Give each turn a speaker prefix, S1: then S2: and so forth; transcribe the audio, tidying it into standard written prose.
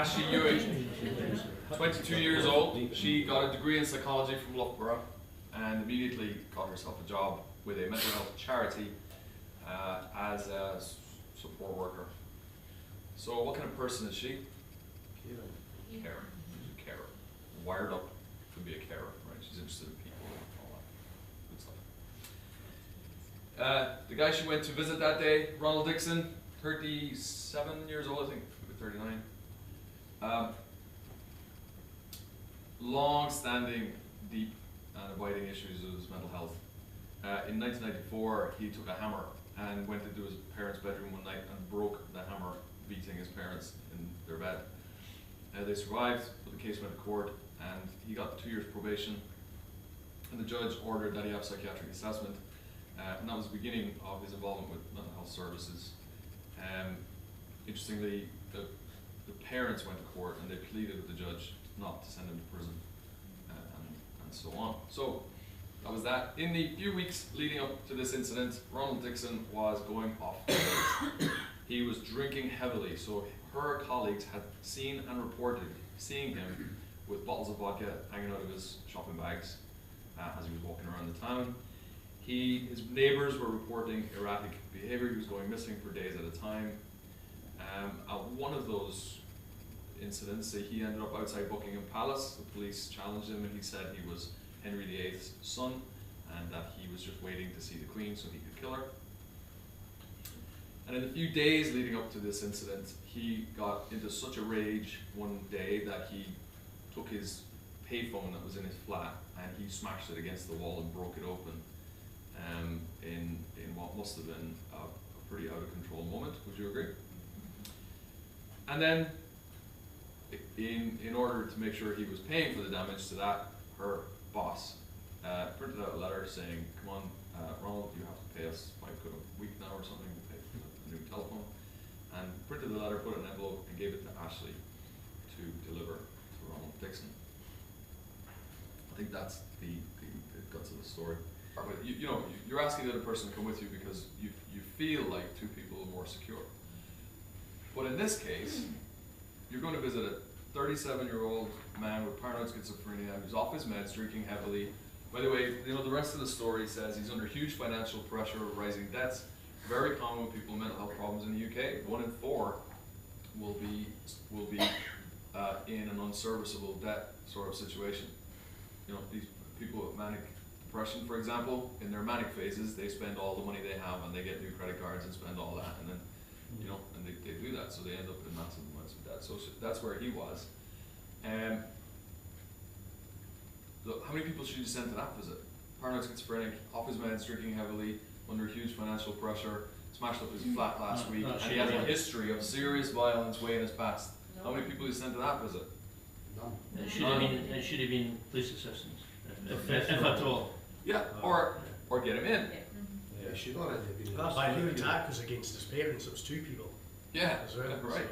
S1: Ashley Ewing, 22 years old. She got a degree in psychology from Loughborough and immediately got herself a job with a mental health charity as a support worker. So what kind of person is she? Carer. She's a carer. Wired up to be a carer, right? She's interested in people and all that good stuff. The guy she went to visit that day, Ronald Dixon, 37 years old, I think, maybe 39. Long-standing, deep and abiding issues of his mental health. In 1994, he took a hammer and went into his parents' bedroom one night and broke the hammer, beating his parents in their bed. They survived, but the case went to court, and he got 2 years probation. And the judge ordered that he have psychiatric assessment, and that was the beginning of his involvement with mental health services. Interestingly, the parents went to court and they pleaded with the judge not to send him to prison, and so on. So that was that. In the few weeks leading up to this incident, Ronald Dixon was going off the rails. He was drinking heavily, so her colleagues had seen and reported seeing him with bottles of vodka hanging out of his shopping bags as he was walking around the town. His neighbours were reporting erratic behaviour. He was going missing for days at a time. At one of those incidents, he ended up outside Buckingham Palace. The police challenged him and he said he was Henry VIII's son and that he was just waiting to see the Queen so he could kill her. And in the few days leading up to this incident, he got into such a rage one day that he took his payphone that was in his flat and he smashed it against the wall and broke it open in what must have been a pretty out of control moment. Would you agree? And then, in order to make sure he was paying for the damage to that, her boss printed out a letter saying, come on, Ronald, you have to pay us £5 a week now or something to pay for the new telephone. And printed the letter, put it in an envelope, and gave it to Ashley to deliver to Ronald Dixon. I think that's the guts of the story. You know, you're asking the other person to come with you because you feel like two people are more secure. But in this case, you're going to visit a 37-year-old man with paranoid schizophrenia who's off his meds, drinking heavily. By the way, you know, the rest of the story says he's under huge financial pressure, rising debts, very common with people with mental health problems in the UK. 1 in 4 will be in an unserviceable debt sort of situation. You know, these people with manic depression, for example, in their manic phases, they spend all the money they have and they get new credit cards and spend all that, and then, you know, and they do that, so they end up in massive amounts of debt. So that's where he was. So how many people should you send to that visit? Paranoid schizophrenic, off his meds, drinking heavily, under huge financial pressure, smashed up his flat last week, and he has a history of serious violence way in his past. How many people you sent to that visit?
S2: None.
S3: It should have been police assistance, if at all.
S1: Yeah, or get him in.
S2: Yeah, she'd already been.
S4: That violent attack was against his parents. It was 2 people.
S1: Yeah,
S4: as well.
S1: right.
S4: So.